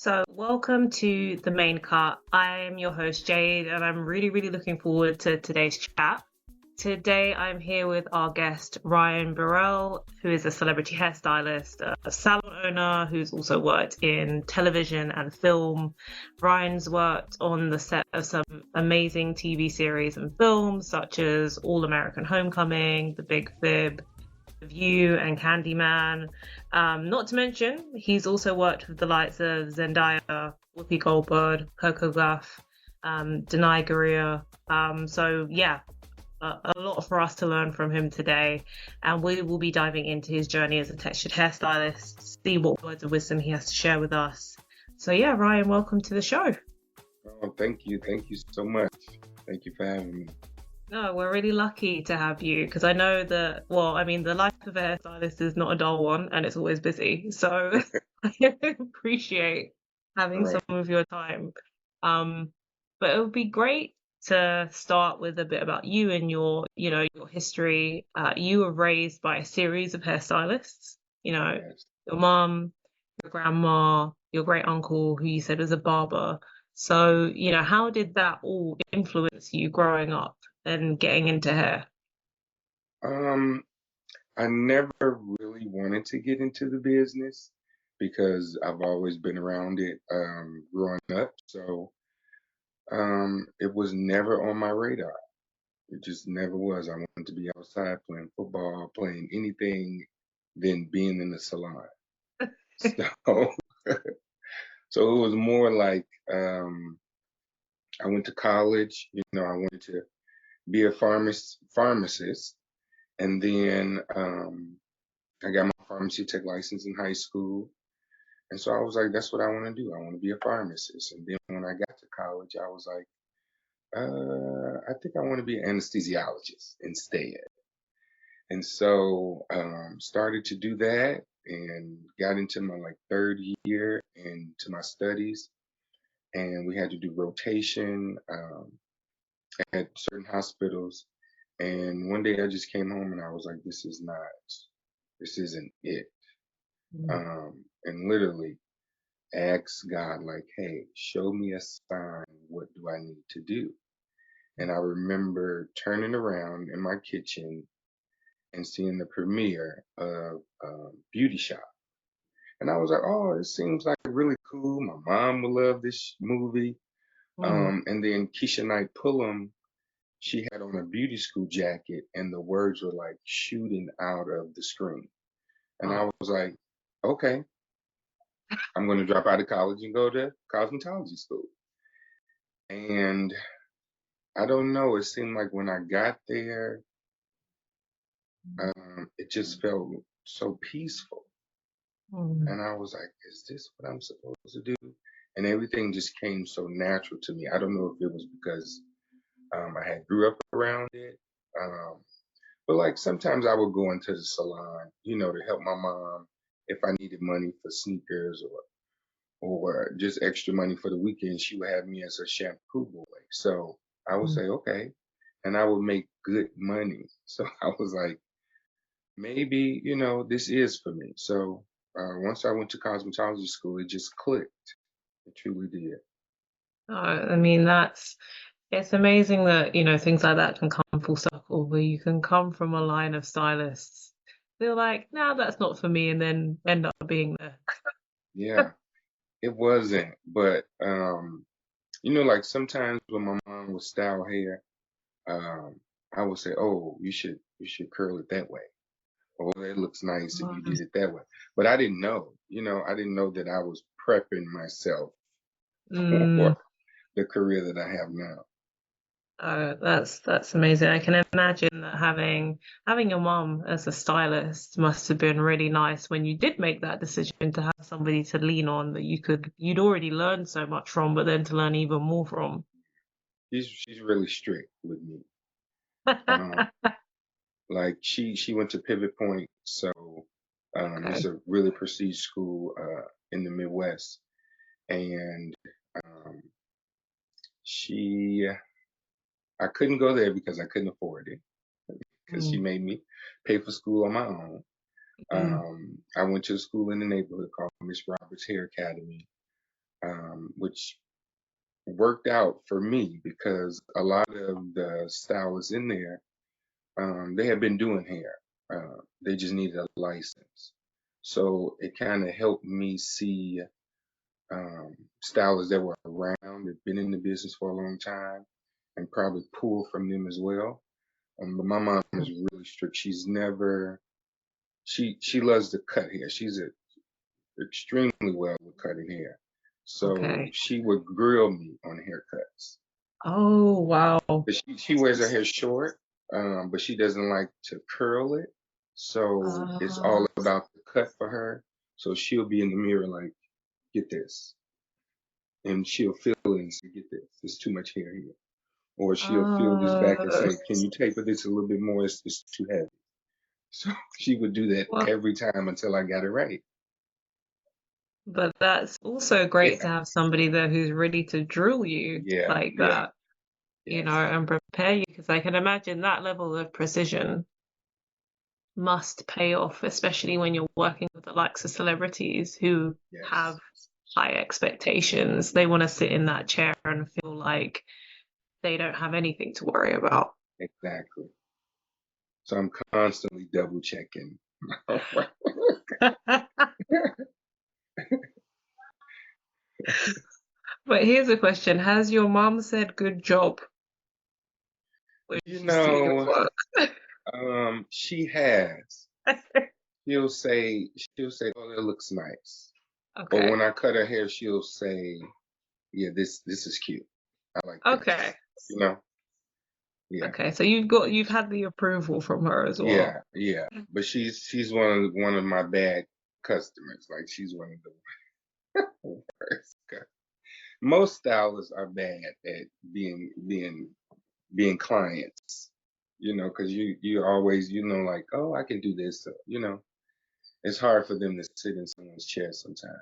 So, welcome to the main cut. I am your host, Jade, and I'm really looking forward to today's chat. Today, I'm here with our guest, Ryan Burrell, who is a celebrity hairstylist, a salon owner who's also worked in television and film. Ryan's worked on the set of some amazing TV series and films, such as All American Homecoming, The Big Fib, View and Candyman. Not to mention, he's also worked with the likes of Zendaya, Whoopi Goldberg, Coco Gauff, Danai Gurira. A lot for us to learn from him today. And we will be diving into his journey as a textured hairstylist, see what words of wisdom he has to share with us. So yeah, Ryan, welcome to the show. Oh, thank you. Thank you so much. Thank you for having me. No, we're really lucky to have you because I know that, the life of a hairstylist is not a dull one and it's always busy. So I appreciate having some of your time. But it would be great to start with a bit about you and your history. You were raised by a series of hairstylists, Yes. your mom, your grandma, your great uncle, who you said was a barber. So, how did that all influence you growing up and getting into hair? I never really wanted to get into the business because I've always been around it growing up. So it was never on my radar. It just never was. I wanted to be outside playing football, playing anything than being in the salon. So so it was more like I went to college, I wanted to be a pharmacist. And then I got my pharmacy tech license in high school. And so I was like, that's what I want to do. I want to be a pharmacist. And then when I got to college, I was like, I think I want to be an anesthesiologist instead. And so started to do that and got into my third year into my studies. And we had to do rotation at certain hospitals. And one day I just came home and I was like, this isn't it. And literally asked God, like, hey, show me a sign. What do I need to do? And I remember turning around in my kitchen and seeing the premiere of Beauty Shop. And I was like, oh, it seems like really cool. My mom would love this movie. And then Keisha Knight Pullum, she had on a beauty school jacket and the words were like shooting out of the screen. And I was like, okay, I'm going to drop out of college and go to cosmetology school. And I don't know, it seemed like when I got there, it just felt so peaceful. And I was like, is this what I'm supposed to do? And everything just came so natural to me. I don't know if it was because I had grew up around it. But like sometimes I would go into the salon, to help my mom if I needed money for sneakers or just extra money for the weekend. She would have me as a shampoo boy. So I would say, okay. And I would make good money. So I was like, maybe, this is for me. So once I went to cosmetology school, it just clicked. It truly did. It's amazing that, things like that can come full circle, where you can come from a line of stylists. They're like, no, that's not for me, and then end up being there. Yeah, it wasn't. But, like sometimes when my mom would style hair, um, I would say, oh, you should curl it that way. Oh, it looks nice if you did it that way. But I didn't know, I didn't know that I was prepping myself Mm, for the career that I have now. that's amazing. I can imagine that having your mom as a stylist must have been really nice when you did make that decision to have somebody to lean on that you'd already learned so much from, but then to learn even more from. She's really strict with me. Um, like she went to Pivot Point, so it's Okay. a really prestige school in the Midwest, and um, she I couldn't go there because I couldn't afford it because she Mm, made me pay for school on my own. mm, I went to a school in the neighborhood called Miss Roberts Hair Academy, which worked out for me because a lot of the stylists in there, they had been doing hair. They just needed a license. So it kind of helped me see stylists that were around, that been in the business for a long time, and probably pull from them as well. But my mom is really strict. She's never she loves to cut hair. She's extremely well with cutting hair. So Okay. she would grill me on haircuts. Oh, wow. But she wears her hair short, but she doesn't like to curl it. So it's Uh, all about the cut for her. So she'll be in the mirror like, get this. And she'll feel it and say, get this. There's too much hair here. Or she'll feel this back and uh, say, can you taper this a little bit more? It's too heavy. So she would do that well, every time until I got it right. but that's also great to Yeah, have somebody there who's ready to drill you yeah, like yeah, that, yes, and prepare you, because I can imagine that level of precision must pay off, especially when you're working with the likes of celebrities who yes, have high expectations. They want to sit in that chair and feel like they don't have anything to worry about. exactly. So I'm constantly double checking. But here's a question. Has your mom said good job when You she's seen your know, work? she has. She'll say, "Oh, that looks nice." Or Okay. when I cut her hair, she'll say, "Yeah, this is cute. I like Okay. this." You know? Yeah, Okay. So you've had the approval from her as well. yeah, yeah. But she's one of my bad customers. Like she's one of the worst. Most stylists are bad at being clients. Because you always like, oh, I can do this. It's hard for them to sit in someone's chair sometimes,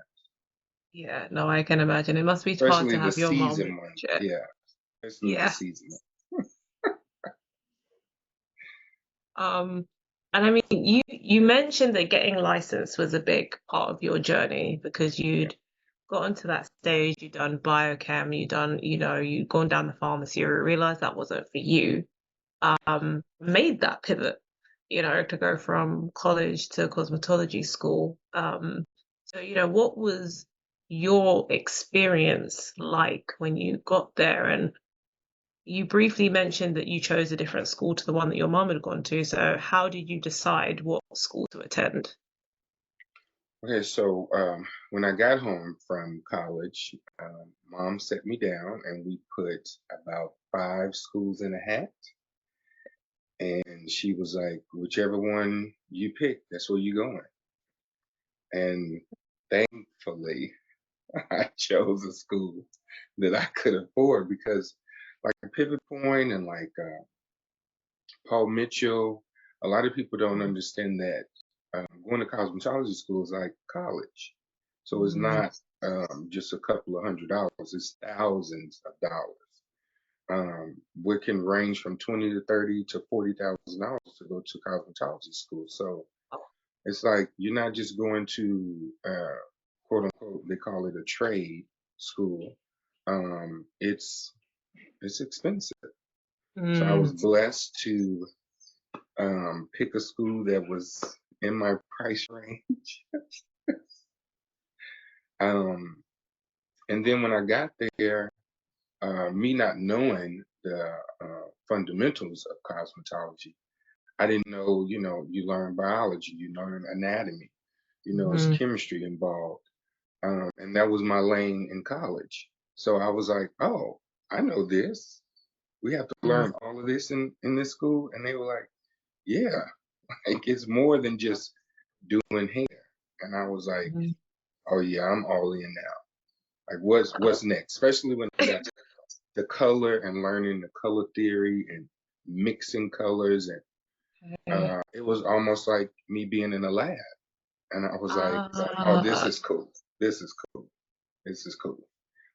Yeah, no, I can imagine. It must be hard especially to the have your mom in seasoned the ones. chair. Yeah, especially the Yeah. seasoned ones. Um, and I mean, you mentioned that getting licensed was a big part of your journey because Yeah, you'd gotten to that stage, you'd done biochem, you'd done, you'd gone down the pharmacy route, realized that wasn't for you. Made that pivot, to go from college to cosmetology school. So, what was your experience like when you got there? And you briefly mentioned that you chose a different school to the one that your mom had gone to. So, how did you decide what school to attend? okay, so when I got home from college, mom set me down and we put about 5 schools in a hat. And she was like, whichever one you pick, that's where you're going. And thankfully, I chose a school that I could afford because, like Pivot Point and like Paul Mitchell, a lot of people don't understand that going to cosmetology school is like college. So it's Mm, not just a couple of $100, it's thousands of dollars. What can range from 20 to 30 to $40,000 to go to cosmetology school. So it's like you're not just going to quote unquote, they call it a trade school. It's expensive. So I was mm, blessed to pick a school that was in my price range. Um, and then when I got there, me not knowing the fundamentals of cosmetology, I didn't know, you learn biology, you learn anatomy, it's mm, chemistry involved. And that was my lane in college. So I was like, oh, I know this. We have to mm, learn all of this in this school. And they were like, yeah, like it's more than just doing hair. And I was like, mm. oh yeah, I'm all in now. Like what's next? Especially when I got to the color and learning the color theory and mixing colors and Okay. it was almost like me being in a lab. And I was like, oh, this Ah. is cool. This is cool. This is cool.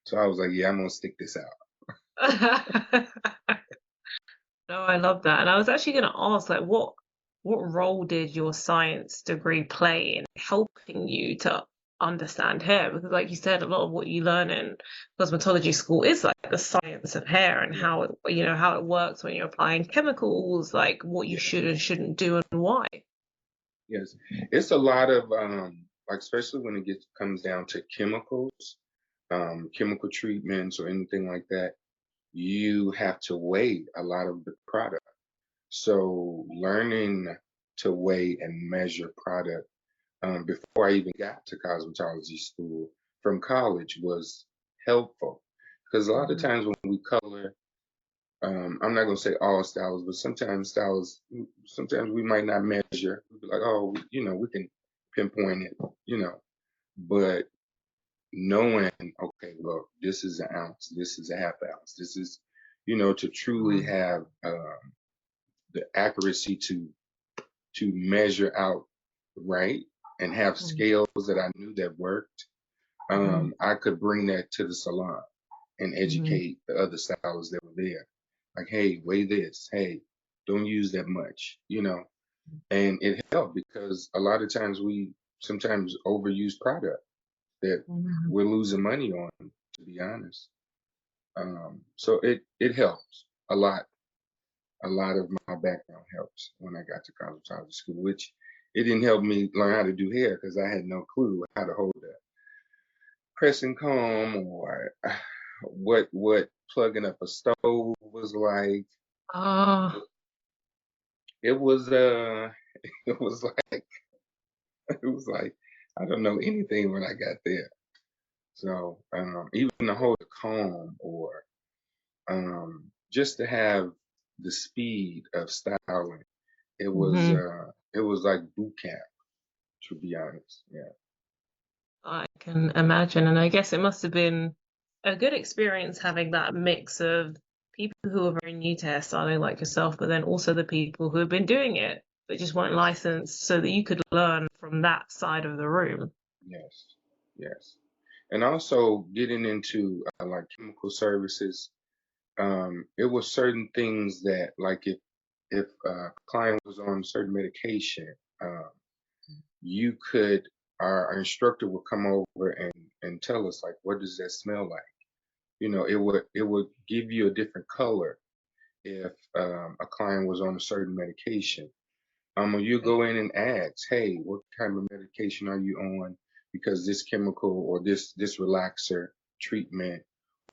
So I was like, yeah, I'm gonna stick this out. No, I love that. And I was actually going to ask, like, what role did your science degree play in helping you to understand hair, because like you said, a lot of what you learn in cosmetology school is like the science of hair and Yeah, how it, how it works when you're applying chemicals, like what you yeah, should and shouldn't do and why. yes. It's a lot of like especially when it gets comes down to chemicals, chemical treatments or anything like that, you have to weigh a lot of the product. So learning to weigh and measure product before I even got to cosmetology school from college was helpful because a lot of Mhm. times when we color, I'm not gonna say all stylists, but sometimes stylists, sometimes we might not measure. We'll be like, oh, we can pinpoint it, you know, but knowing, okay, well, this is an ounce, this is a half ounce, this is, to truly Mm, have the accuracy to measure out right and have mm, scales that I knew that worked. mhm, I could bring that to the salon and mhm, educate the other stylists that were there. Like, hey, weigh this. Hey, don't use that much, And it helped because a lot of times we sometimes overuse product that mhm. we're losing money on, to be honest. So it helps a lot. A lot of my background helps when I got to cosmetology school, which it didn't help me learn how to do hair because I had no clue how to hold a pressing comb or what plugging up a stove was like. Ah, It was it was like it was like I don't know anything when I got there. So even to hold a comb or just to have the speed of styling, mhm. it was like boot camp, to be honest. Yeah. I can imagine. And I guess it must have been a good experience having that mix of people who are very new to hairstyling like yourself, but then also the people who have been doing it but just weren't Yes. licensed so that you could learn from that side of the room. Yes. Yes. And also getting into like chemical services, it was certain things that like if a client was on certain medication, um, you could our instructor would come over and tell us like what does that smell like? It would give you a different color if a client was on a certain medication. When you Okay. go in and ask, hey, what kind of medication are you on? Because this chemical or this relaxer treatment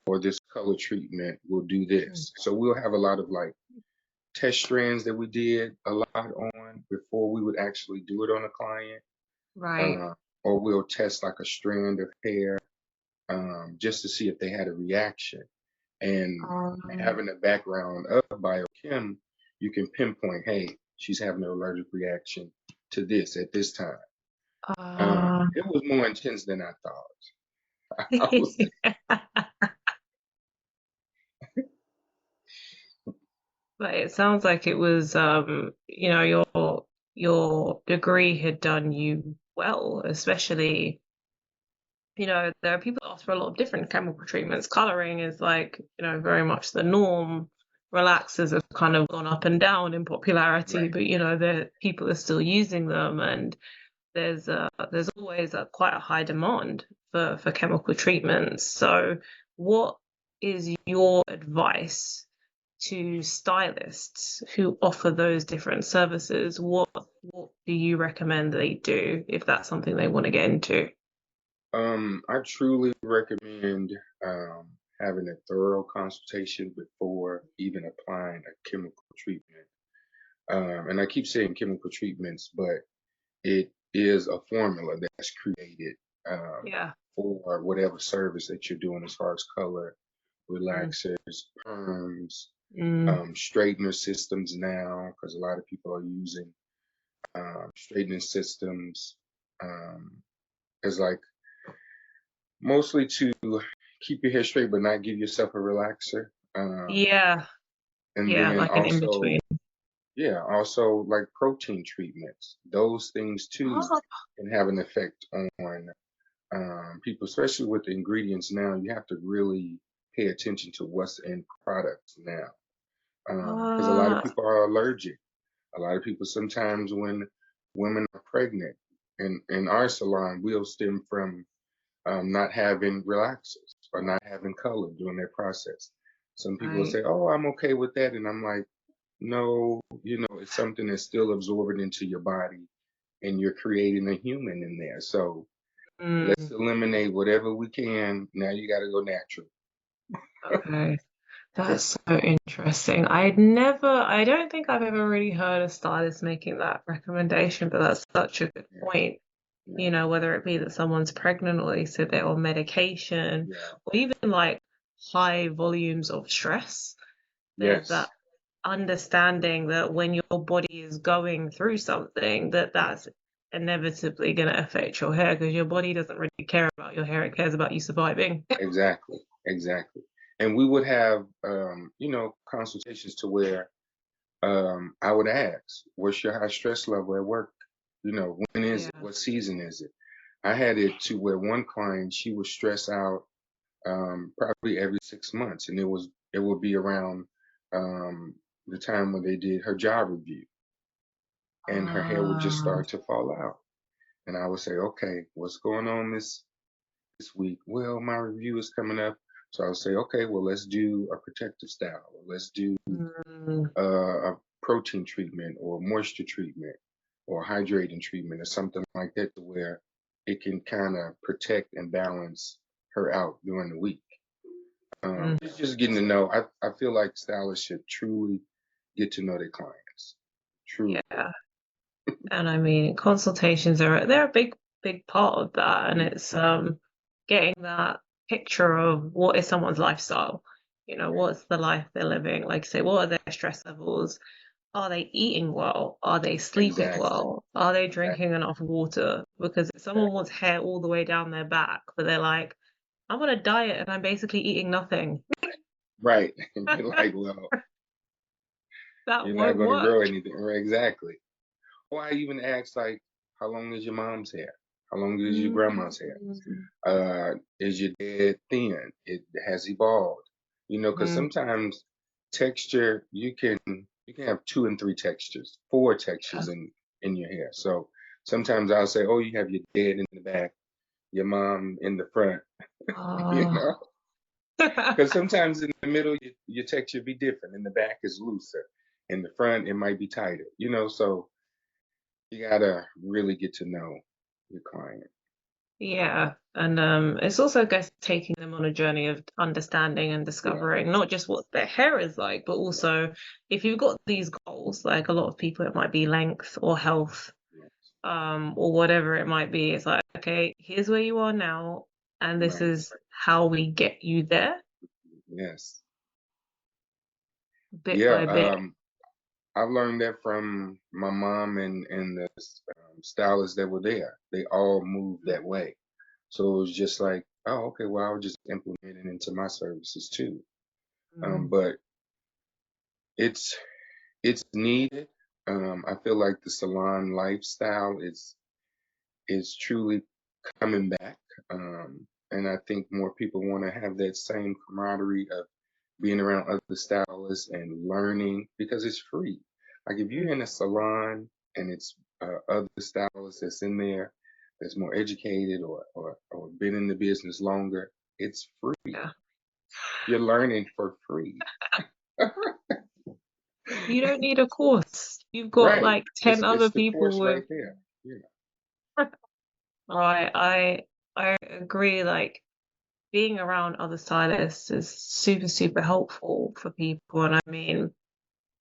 or this color treatment will do Mm. this. So we'll have a lot of like test strands that we did a lot on before we would actually do it on a client. Right. Uh, or we'll test like a strand of hair just to see if they had a reaction. And Um, having a background of biochem, you can pinpoint, hey, she's having an allergic reaction to this at this time. uh, It was more intense than I thought. I was, but it sounds like it was, your degree had done you well, especially there are people that ask for a lot of different chemical treatments. Coloring is like, very much the norm. Relaxers have kind of gone up and down in popularity, right. but the people are still using them, and there's always quite a high demand for chemical treatments. So, what is your advice to stylists who offer those different services? What do you recommend they do if that's something they want to get into? I truly recommend having a thorough consultation before even applying a chemical treatment. And I keep saying chemical treatments, but it is a formula that's created Yeah. for whatever service that you're doing as far as color, Mm, relaxers, perms, mm. straightener systems now, because a lot of people are using straightening systems as like mostly to keep your hair straight but not give yourself a relaxer. Yeah. And Yeah, then like an in also, between. yeah, also like protein treatments. Those things too Oh, can have an effect on people, especially with the ingredients now. You have to really pay attention to what's in products now, because a lot of uh, people are allergic. A lot of people sometimes when women are pregnant in our salon will stem from not having relaxers or not having color during their process. Some people will Right. say, "Oh, I'm okay with that," and I'm like, "No, it's something that's still absorbing into your body, and you're creating a human in there. So let's Mm, eliminate whatever we can. Now you got to go natural." okay. That's so interesting. I don't think I've ever really heard a stylist making that recommendation, but that's such a good Yeah, point. yeah, Whether it be that someone's pregnant or they said they're on medication, yeah. or even like high volumes of stress, there's that Yes, understanding that when your body is going through something, that's inevitably going to affect your hair because your body doesn't really care about your hair, it cares about you surviving. exactly, exactly. And we would have, consultations to where I would ask, "What's your high stress level at work? When is it? Yeah. What season is it?" I had it to where one client, she was stressed out probably every 6 months, and it would be around the time when they did her job review, and her hair would just Ah, start to fall out. And I would say, "Okay, what's going on this week?" "Well, my review is coming up." So I would say, "Okay, well, let's do a protective style, or let's do mm, a protein treatment or moisture treatment or hydrating treatment or something like that to where it can kind of protect and balance her out during the week." mm, It's just getting to know. I feel like stylists should truly get to know their clients. Truly. yeah. And I mean, consultations they're a big part of that, and it's getting that picture of what is someone's lifestyle. Right. What's the life they're living? Like, say, what are their stress levels? Are they eating well? Are they sleeping Exactly. well? Are they Exactly. drinking enough water? Because if someone wants hair all the way down their back, but they're like, I'm on a diet and I'm basically eating nothing, Right. And you're like, well, that you're not won't going to work. grow anything. Right, exactly. Or I even ask, like, how long is your mom's hair? How long is your grandma's hair? Mm, Is your dad thin? Has he bald? Because mm, sometimes texture you can have two and three textures, four yeah. textures in your hair. So sometimes I'll say, "Oh, you have your dad in the back, your mom in the front," you Oh. know, because sometimes in the middle your texture be different. In the back is looser. In the front it might be tighter. So you gotta really get to know your client. Yeah, and it's also, I guess, taking them on a journey of understanding and Yeah. discovering not just what their hair is like, but also if you've got these goals, like a lot of people, it might be length or health, Yeah. or whatever it might be. It's like, okay, here's where you are now, and this Right. is how we get you there, Yes. bit Yeah. by bit. I've learned that from my mom and the stylists that were there. They all moved that way. So it was just like, oh, okay, well, I'll just implement it into my services too. Mm, But it's it's needed. I feel like the salon lifestyle is truly coming back. And I think more people want to have that same camaraderie of being around other stylists and learning because it's free. Like if you're in a salon and it's other stylists that's in there that's more educated or been in the business longer, it's free. yeah. You're learning for free. You don't need a course. You've got Right. like 10 It's other the people course with. right there. Yeah. Right, I agree. Like being around other stylists is super, super helpful for people. And I mean,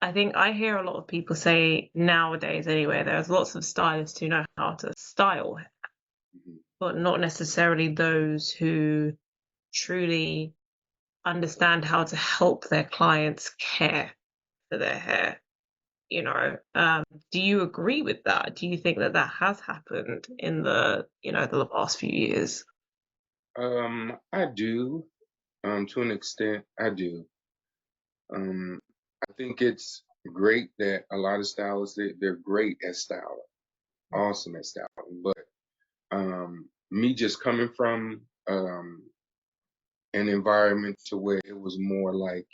I think I hear a lot of people say nowadays, anyway, there's lots of stylists who know how to style, Mhm. but not necessarily those who truly understand how to help their clients care for their hair. Do you agree with that? Do you think that that has happened in the past few years? I do. To an extent, I do. Um, I think it's great that a lot of stylists they're great at styling, awesome at styling. But me just coming from an environment to where it was more like,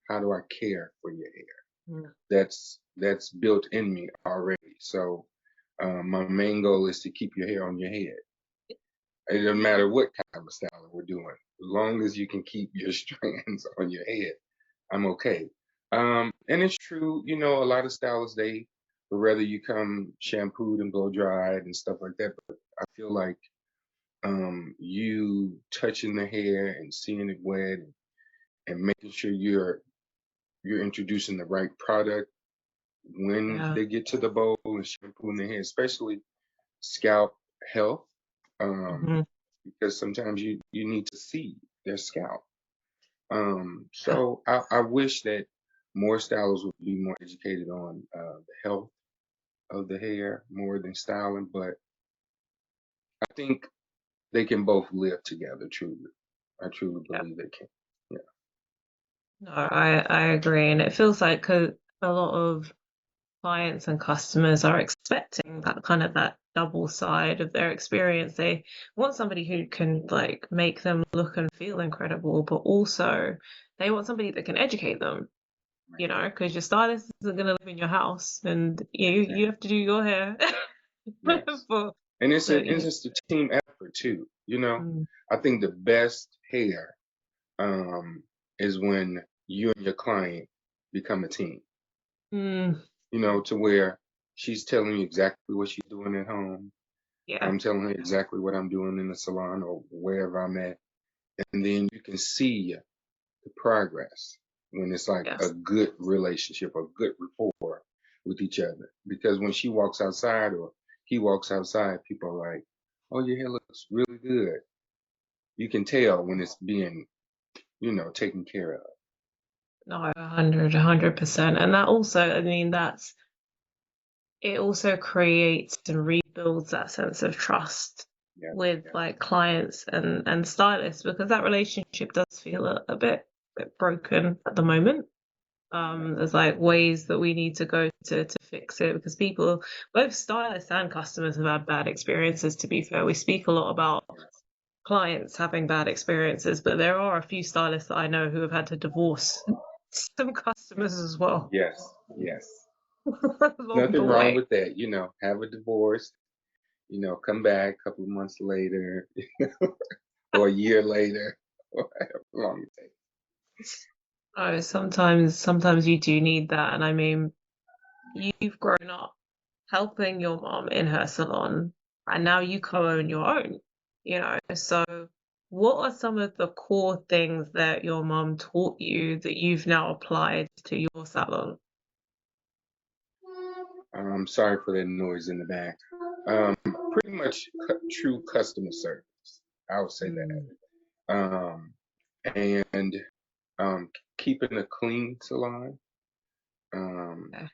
how do I care for your hair? Mm, That's built in me already. So My main goal is to keep your hair on your head. It doesn't matter what kind of styling we're doing. As long as you can keep your strands on your head, I'm okay. And it's true, you know, a lot of stylists, they would rather you come shampooed and blow dried and stuff like that. But I feel like you touching the hair and seeing it wet and making sure you're introducing the right product when Yeah. they get to the bowl and shampooing the hair, especially scalp health. Um, Hmm. because sometimes you need to see their scalp. Yeah. So I wish that more stylists would be more educated on the health of the hair more than styling, but I think they can both live together. Truly, I truly Yeah. believe they can. Yeah, No, I agree. And it feels like a lot of clients and customers are expecting that kind of that double side of their experience. They want somebody who can like make them look and feel incredible, but also they want somebody that can educate them, right. because your stylist isn't going to live in your house and you have Exactly. to do your hair Yes, for and so it's just a team effort too. You know, mm, I think the best hair um, is when you and your client become a team. mm, You know, to where she's telling you exactly what she's doing at home. yeah, I'm telling her exactly what I'm doing in the salon or wherever I'm at. And then you can see the progress when it's like a yes, good relationship, a good rapport with each other. Because when she walks outside or he walks outside, people are like, oh, your hair looks really good. You can tell when it's being, taken care of. no, 100%. And that also, I mean, it also creates and rebuilds that sense of trust Yeah, with yeah, like clients and stylists, because that relationship does feel a bit broken at the moment. yeah. There's like ways that we need to go to fix it, because people, both stylists and customers, have had bad experiences. To be fair, we speak a lot about Yes, clients having bad experiences, but there are a few stylists that I know who have had to divorce some customers as well yes, yes. along Nothing the wrong way. with that. Have a divorce, come back a couple of months later or a year later or however long it takes. Oh, sometimes you do need that. And I mean, you've grown up helping your mom in her salon, and now you co-own your own. So what are some of the core things that your mom taught you that you've now applied to your salon? I'm sorry for that noise in the back. Pretty much true customer service. I would say Mm, that. And keeping a clean salon, um, okay.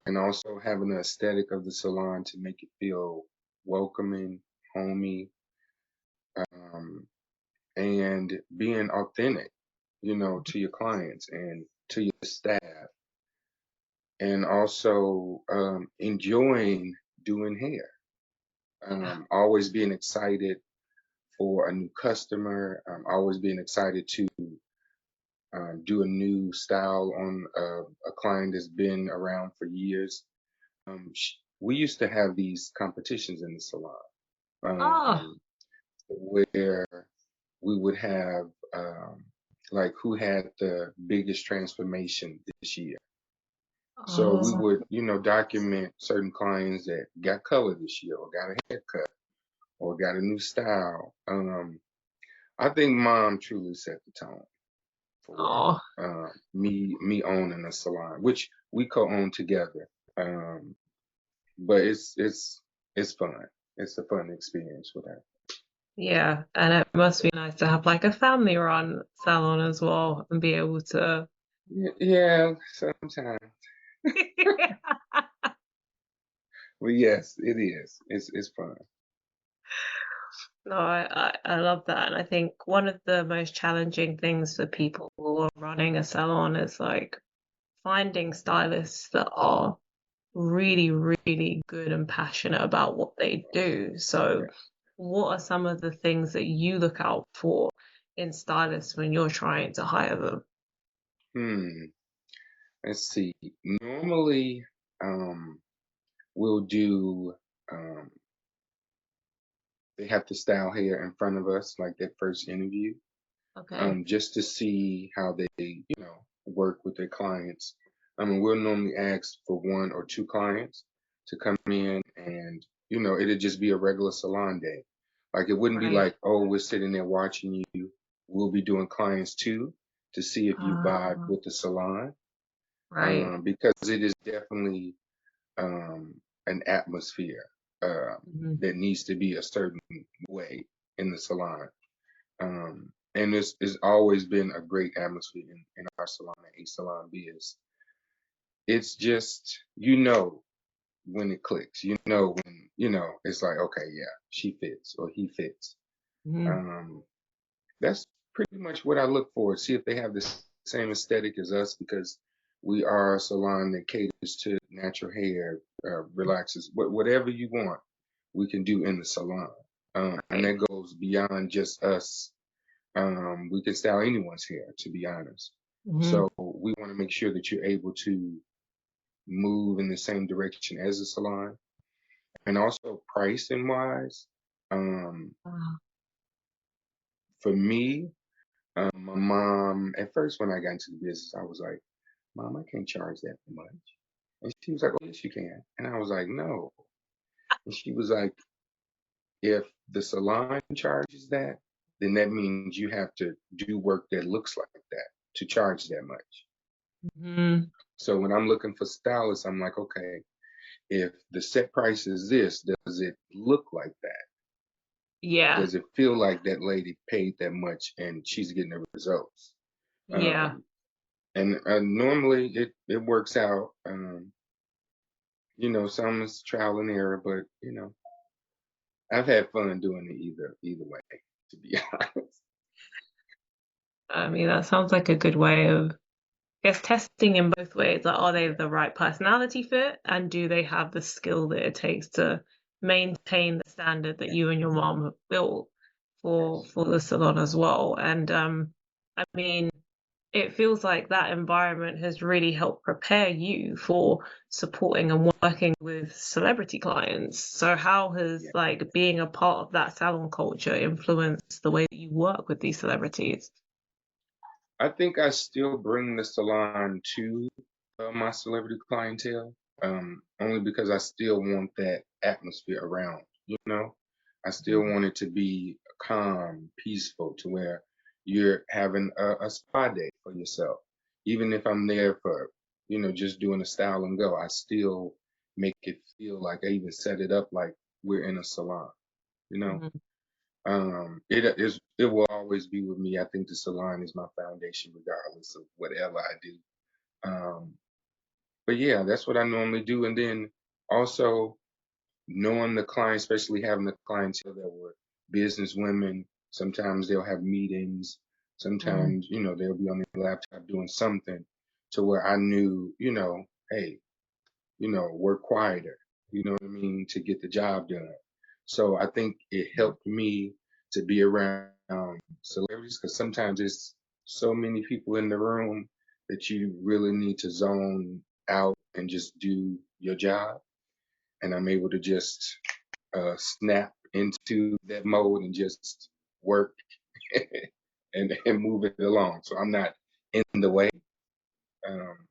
and also having the aesthetic of the salon to make it feel welcoming, homey, um, and being authentic, to your clients and to your staff, and also enjoying doing hair. Yeah. Always being excited for a new customer, always being excited to do a new style on a client that's been around for years. We used to have these competitions in the salon Oh, where we would have like who had the biggest transformation this year. So we oh, would, document certain clients that got color this year or got a haircut or got a new style. I think mom truly set the tone for oh. me owning a salon, which we co-own together. Um, but it's fun. It's a fun experience with her. Yeah, and it must be nice to have like a family run salon as well and be able to. Yeah, sometimes. But yes, it is. It's fun. No, I love that. And I think one of the most challenging things for people who are running a salon is like finding stylists that are really, really good and passionate about what they do. So, Yeah. what are some of the things that you look out for in stylists when you're trying to hire them? Hmm. Let's see. Normally, um, we'll do. Um, they have to style hair in front of us, like that first interview, Okay. just to see how they, work with their clients. I mean, we'll normally ask for one or two clients to come in, and it'd just be a regular salon day. Like it wouldn't be Right. like, oh, we're sitting there watching you. We'll be doing clients too to see if you vibe Uh, with the salon, right. because it is definitely um, an atmosphere um, Mhm. that needs to be a certain way in the salon. And it's always been a great atmosphere in our salon at A Salon Biz. It's just, when it clicks, when, it's like, okay, yeah, she fits or he fits. Mhm. Um, that's pretty much what I look for. See if they have the same aesthetic as us because we are a salon that caters to natural hair, relaxes, whatever you want, we can do in the salon. And Right. that goes beyond just us. We can style anyone's hair, to be honest. Mhm. So we want to make sure that you're able to move in the same direction as a salon. And also pricing wise, um, Uh, for me, my mom, at first when I got into the business, I was like, Mom, I can't charge that much. And she was like, Oh, yes, you can. And I was like, No. And she was like, If the salon charges that, then that means you have to do work that looks like that to charge that much. mhm. So when I'm looking for stylists, I'm like, okay, if the set price is this, does it look like that? Yeah. Does it feel like that lady paid that much and she's getting the results? Yeah. Um, and normally it works out. Some is trial and error, but I've had fun doing it either way, to be honest. I mean, that sounds like a good way of, I guess, testing in both ways. Like, are they the right personality fit, and do they have the skill that it takes to maintain the standard that you and your mom have built Yes. for the salon as well? And I mean, it feels like that environment has really helped prepare you for supporting and working with celebrity clients. So how has Yeah. like being a part of that salon culture influenced the way that you work with these celebrities? I think I still bring the salon to my celebrity clientele, only because I still want that atmosphere around, I still Mhm. want it to be calm, peaceful, to where you're having a spa day for yourself. Even if I'm there for, just doing a style and go, I still make it feel like I even set it up like we're in a salon, you know? Mhm. It will always be with me. I think the salon is my foundation, regardless of whatever I do. But yeah, that's what I normally do. And then also knowing the client, especially having the clientele that were business women. Sometimes they'll have meetings. Mm. Sometimes, they'll be on their laptop doing something to where I knew, hey, work quieter, you know what I mean, to get the job done. So I think it helped me to be around celebrities because sometimes there's so many people in the room that you really need to zone out and just do your job. And I'm able to just snap into that mode and just work and move it along. So I'm not in the way. Um,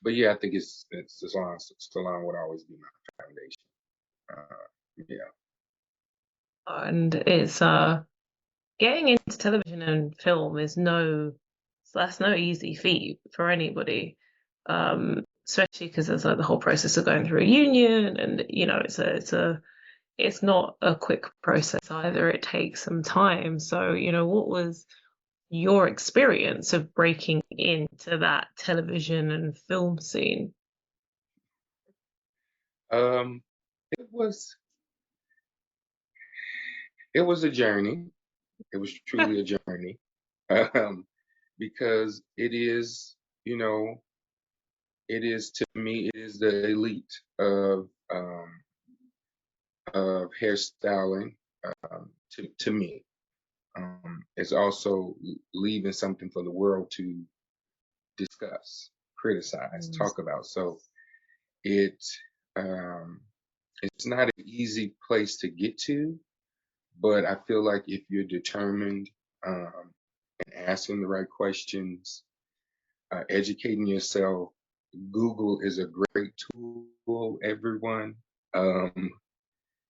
but yeah, I think it's salon would always be my foundation. Yeah. And it's getting into television and film is no, that's no easy feat for anybody. Especially because there's like the whole process of going through a union, and it's not a quick process either. It takes some time. So, what was your experience of breaking into that television and film scene? Um, it was it was a journey. It was truly a journey. Um, because you know, it is to me, it is the elite of hairstyling. To me, it's also leaving something for the world to discuss, criticize, Mm. talk about. So it. Um, it's not an easy place to get to, but I feel like if you're determined and asking the right questions, educating yourself, Google is a great tool, everyone. Um,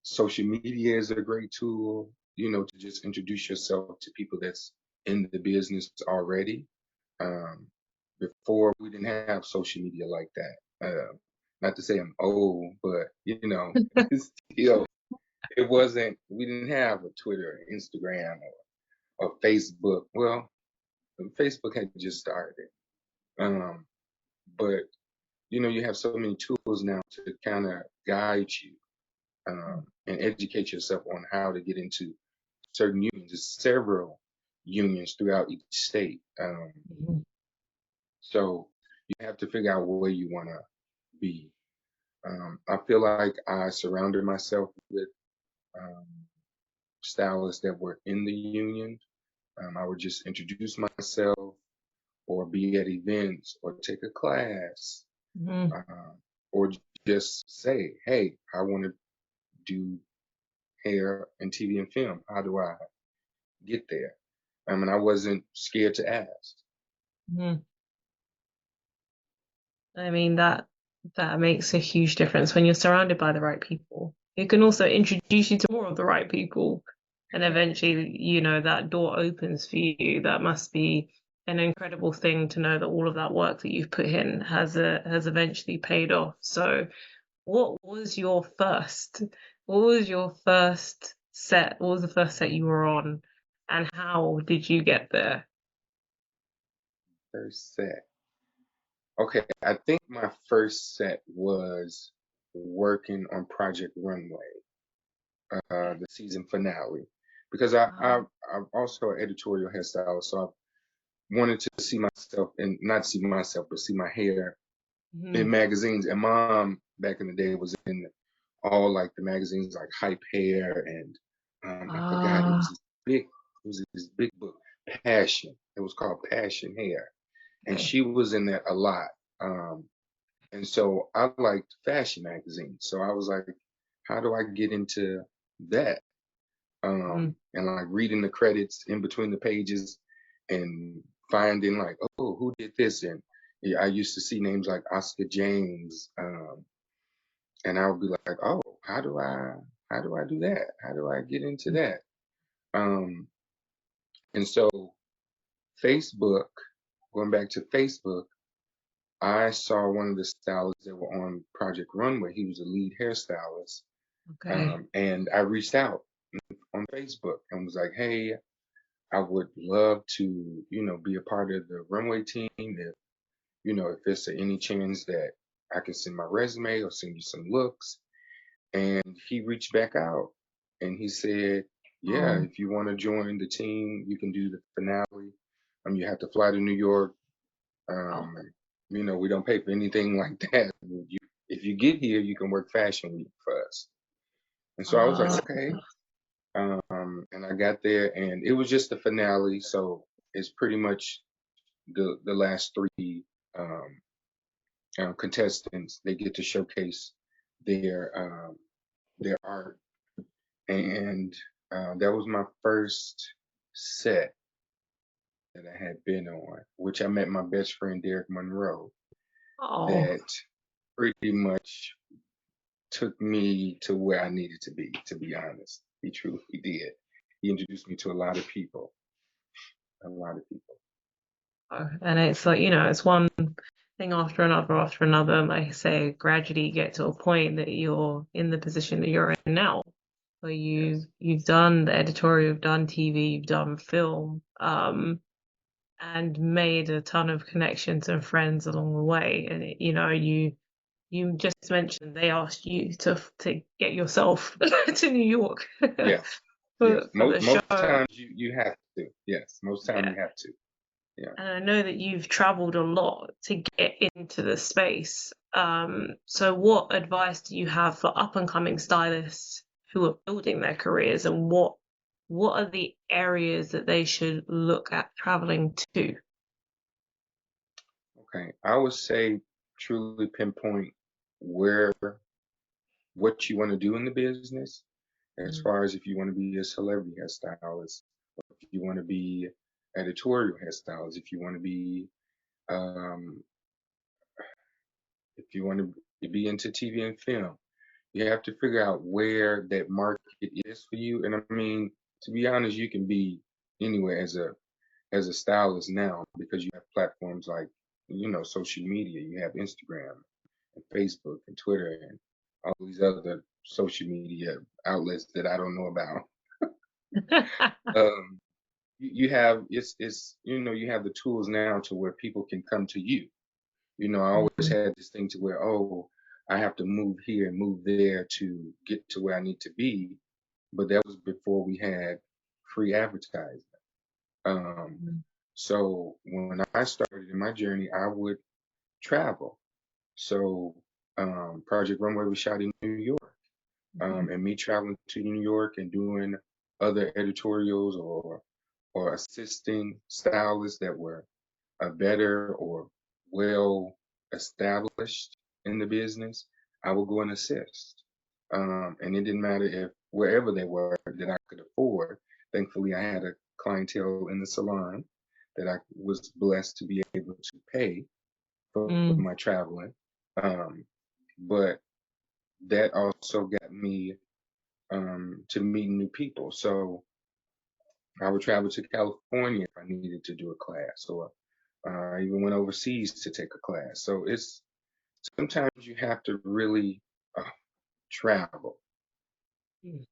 Social media is a great tool, to just introduce yourself to people that's in the business already. Um, Before we didn't have social media like that. Not to say I'm old, but it's still it wasn't. We didn't have a Twitter, or Instagram, or Facebook. Well, Facebook had just started, um, but you have so many tools now to kind of guide you and educate yourself on how to get into certain unions. There's several unions throughout each state. Mhm. So you have to figure out where you want to be. I feel like I surrounded myself with um, stylists that were in the union. I would just introduce myself or be at events or take a class Mhm. or just say, hey, I want to do hair and TV and film. How do I get there? And I wasn't scared to ask. Mhm. I mean that makes a huge difference when you're surrounded by the right people. It can also introduce you to more of the right people, and eventually, that door opens for you. That must be an incredible thing to know that all of that work that you've put in has eventually paid off. So, what was your first? What was your first set? What was the first set you were on, and how did you get there? First set. Okay, I think my first set was working on Project Runway, the season finale, because Um, I'm also an editorial hairstylist, so I wanted to see myself and not see myself, but see my hair in mhm. magazines. And mom back in the day was in all like the magazines like Hype Hair and I forgot Ah, it was this big book, Passion. It was called Passion Hair, and okay. she was in that a lot. Um, and so I liked fashion magazines. So I was like, how do I get into that? Mhm. And like reading the credits in between the pages and finding like, oh, who did this? And yeah, I used to see names like Oscar James, and I would be like, oh, how do I do that? How do I get into that? Um, and so Facebook, going back to Facebook, I saw one of the stylists that were on Project Runway. He was a lead hairstylist. Okay. And I reached out on Facebook and was like, hey, I would love to, be a part of the runway team. If there's any chance that I can send my resume or send you some looks. And he reached back out and he said, yeah, Oh, if you want to join the team, you can do the finale. You have to fly to New York. wow. Um, we don't pay for anything like that. If you get here, you can work Fashion Week for us. And so I was like, Uh, okay. And I got there, and it was just the finale, so it's pretty much the last three um, contestants. They get to showcase their their art, and that was my first set that I had been on, which I met my best friend Derek Monroe. oh, That pretty much took me to where I needed to be honest. He truly did. He introduced me to a lot of people. and it's like, it's one thing after another. Like I say, gradually you get to a point that you're in the position that you're in now, where Yes. you've done the editorial, you've done TV, you've done film, and made a ton of connections and friends along the way. And you just mentioned they asked you to get yourself to New York Yes. Yes. for the Most show. times you have to. Yes. Most time Yeah. you have to. Yeah. And I know that you've traveled a lot to get into the space. So what advice do you have for up and coming stylists who are building their careers, and what are the areas that they should look at traveling to? Okay. I would say truly pinpoint where what you want to do in the business, as Mm. far as if you want to be a celebrity hairstylist, if you want to be editorial hairstylist, if you want to be um, if you want to be into TV and film, you have to figure out where that market is for you. And I mean, to be honest, you can be anywhere as a stylist now because you have platforms like social media. You have Instagram and Facebook and Twitter and all these other social media outlets that I don't know about. Um, you have you have the tools now to where people can come to you. I always Mhm. had this thing to where, oh, I have to move here and move there to get to where I need to be. But that was before we had free advertising. Um, Mhm. so when I started in my journey, I would travel. So Project Runway was shot in New York. Mhm. And me traveling to New York and doing other editorials or assisting stylists that were better or well established in the business, I would go and assist. And it didn't matter if wherever they were that I could afford. Thankfully, I had a clientele in the salon that I was blessed to be able to pay for Mm. my traveling. Um, but that also got me to meet new people. So I would travel to California if I needed to do a class, or I even went overseas to take a class. So it's sometimes you have to really travel Mm.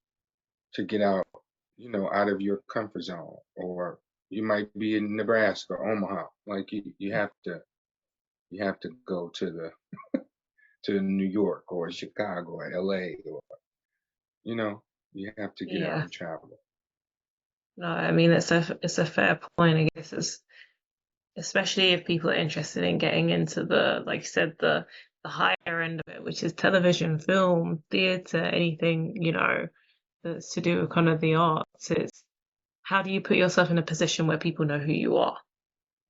to get out, out of your comfort zone. Or you might be in Nebraska, Omaha. Like you have to go to New York or Chicago or LA, or you know, you have to get out Yeah. and travel. No, I mean it's a fair point. I guess it's especially if people are interested in getting into the, like you said, the higher end of it, which is television, film, theatre, anything, that's to do with kind of the arts. It's how do you put yourself in a position where people know who you are?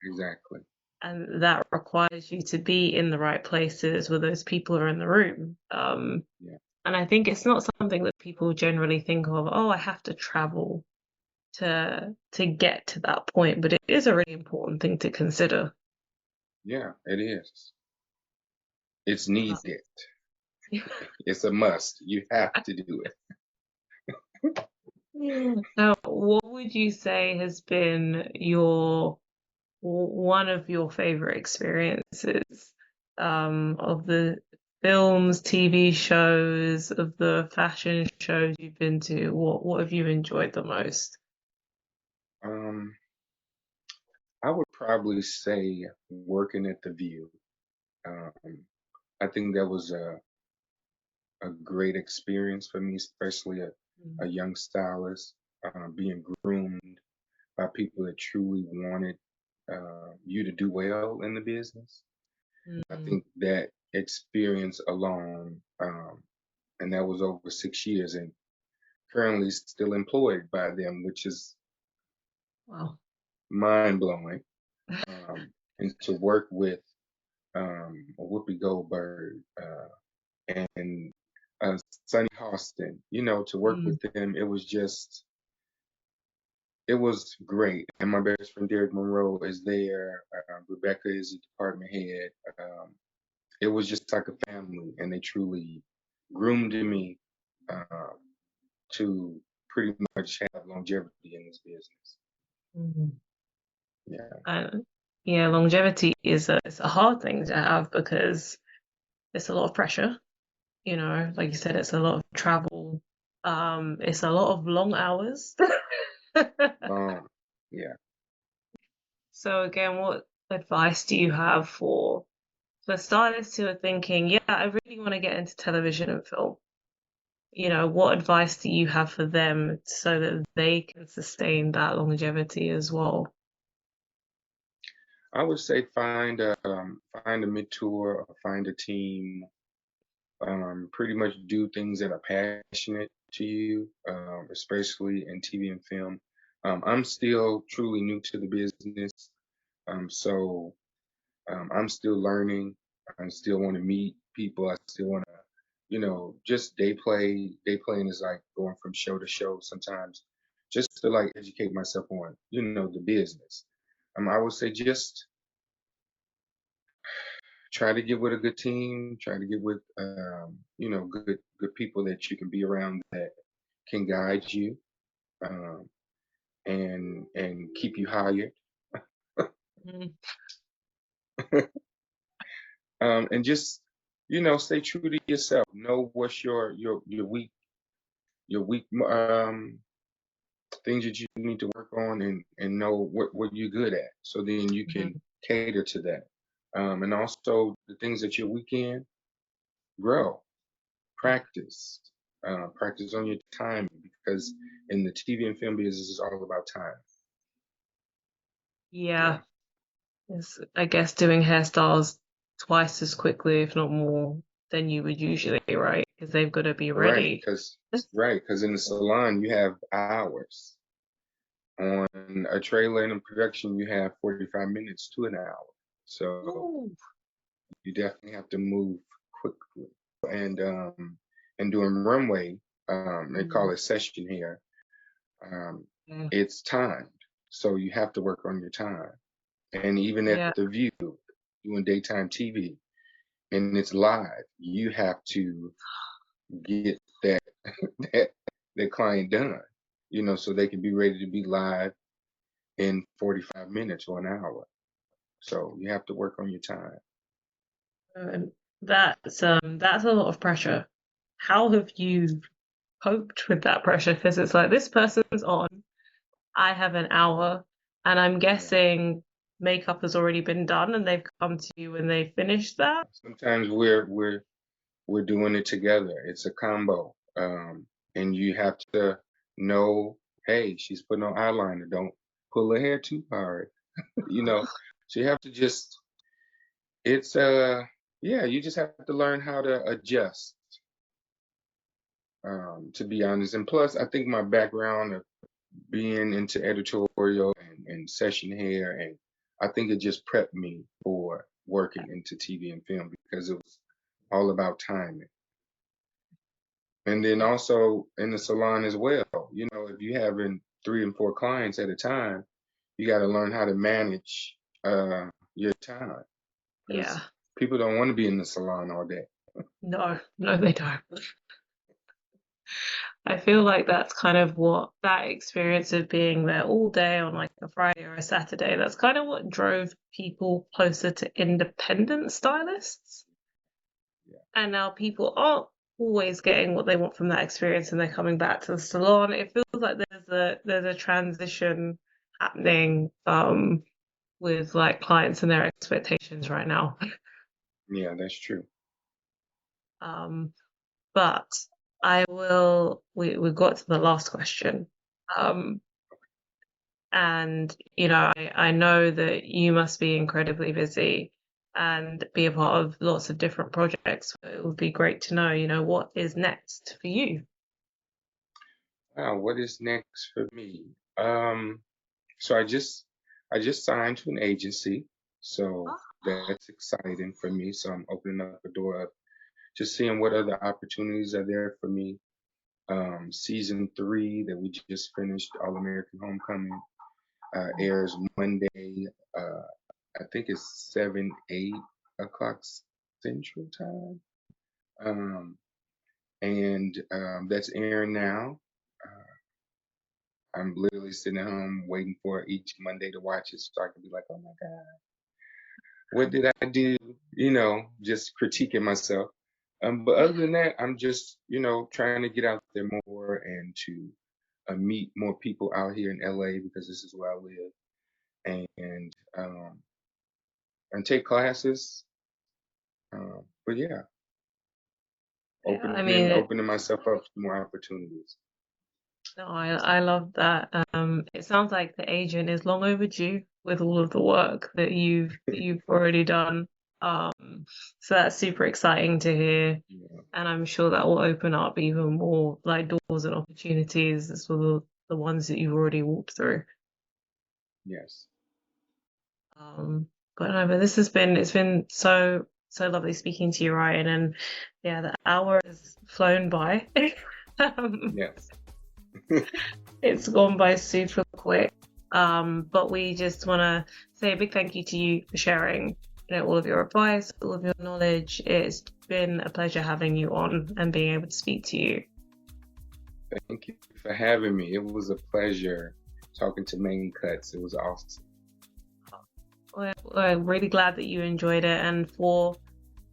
Exactly. And that requires you to be in the right places where those people are in the room. Yeah. And I think it's not something that people generally think of, oh, I have to travel to get to that point, but it is a really important thing to consider. Yeah, it is. It's Uh, needed. It's a must. You have to do it. Now, what would you say has been your one of your favorite experiences of the films, TV shows, of the fashion shows you've been to? What have you enjoyed the most? Um, I would probably say working at the View. Um, I think that was a great experience for me, especially a young stylist, being groomed by people that truly wanted you to do well in the business. I Mm. think that experience alone, and that was over 6 years, and currently still employed by them, which is Wow. mind blowing. And to work with Whoopi Goldberg and Sunny Hostin, to work Mm. with them, it was great. And my best friend Derek Monroe is there. Rebecca is the department head. It was just like a family, and they truly groomed me uh, to pretty much have longevity in this business. Mm. Yeah, And yeah, longevity is a hard thing to have because it's a lot of pressure. Like you said, it's a lot of travel. It's a lot of long hours. um, yeah. So again, what advice do you have for stylists who are thinking, yeah, I really want to get into television and film? What advice do you have for them so that they can sustain that longevity as well? I would say find a mentor, or find a team. Pretty much do things that are passionate to you, especially in TV and film. I'm still truly new to the business, so I'm still learning. I still want to meet people. I still want to just day playing is like going from show to show sometimes, just to like educate myself on, the business. I would say just try to get with a good team, try to get with, good people that you can be around that can guide you, um, and keep you hired. Mhm. And just, stay true to yourself. Know what's your weak things that you need to work on, and know what you're good at. So then you can Mhm. cater to that. And also the things that you're weak in, grow, practice, practice on your timing, because in the TV and film business, it's all about time. Yeah, Yeah, it's, I guess doing hairstyles twice as quickly, if not more, than you would usually, right? Because they've got to be right. ready. Because in the salon you have hours. On a trailer and a production, you have 45 minutes to an hour. So Ooh. you definitely have to move quickly. And doing runway, they call Mm. it session here. Um, Yeah. it's timed, so you have to work on your time. And even at Yeah. the View, doing daytime TV, and it's live, you have to get that that that client done, so they can be ready to be live in 45 minutes or an hour. So you have to work on your time. And that's a lot of pressure. How have you coped with that pressure? Because it's like this person's on, I have an hour, and I'm Yeah. guessing makeup has already been done and they've come to you when they finished that. Sometimes we're doing it together. It's a combo. And you have to know, hey, she's putting on eyeliner. Don't pull her hair too hard. You know. So you have to just it's yeah, you just have to learn how to adjust, to be honest. And plus I think my background of being into editorial and session hair, and I think it just prepped me for working into TV and film because it was all about timing. And then Yeah. also in the salon as well, if you having 3 and 4 clients at a time, you got to learn how to manage your time, Yeah. because people don't want to be in the salon all day. No, no, they don't. I feel like that's kind of what that experience of being there all day on like a Friday or a Saturday, that's kind of what drove people closer to independent stylists. Yeah. And now people aren't always getting what they want from that experience and they're coming back to the salon. It feels like there's a transition happening with like clients and their expectations right now. Yeah, that's true. Um, but we got to the last question. Um, and I know that you must be incredibly busy and be a part of lots of different projects. It would be great to know, what is next for you. Wow, what is next for me? Um, so I just signed to an agency, so that's exciting for me. So I'm opening up a door up, just seeing what other opportunities are there for me. Season 3 that we just finished, All American Homecoming, airs Monday. I think it's 8 o'clock Central Time. Um, and that's airing now. I'm literally sitting at home waiting for each Monday to watch it, so I can be like, oh my God, what did I do? Just critiquing myself. But other than that, I'm just, trying to get out there more and to meet more people out here in LA, because this is where I live, and take classes. But yeah, Yeah, I opening mean, opening myself up to more opportunities. no, I love that. It sounds like the agent is long overdue with all of the work that you've already done. So that's super exciting to hear, Yeah. and I'm sure that will open up even more like doors and opportunities as well as the ones that you've already walked through. Yes. Um, but no, but this has been it's been so lovely speaking to you, Ryan, and Yeah, the hour has flown by. Yes. It's gone by super quick. But we just want to say a big thank you to you for sharing, all of your advice, all of your knowledge. It's been a pleasure having you on and being able to speak to you. Thank you for having me. It was a pleasure talking to Main Cuts. It was awesome. We're really glad that you enjoyed it, and for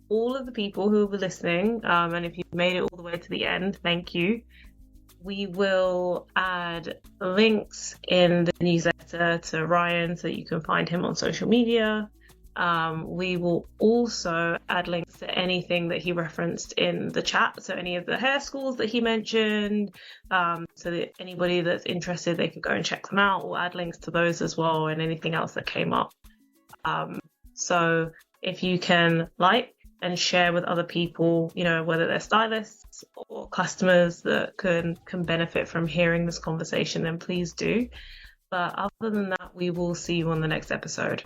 all of the people who were listening, and if you've made it all the way to the end, thank you. We will add links in the newsletter to Ryan so that you can find him on social media. We will also add links to anything that he referenced in the chat, so any of the hair schools that he mentioned, so that anybody that's interested, they can go and check them out. We'll add links to those as well, and anything else that came up. So if you can like and share with other people, whether they're stylists or customers that can benefit from hearing this conversation, then please do. But other than that, we will see you on the next episode.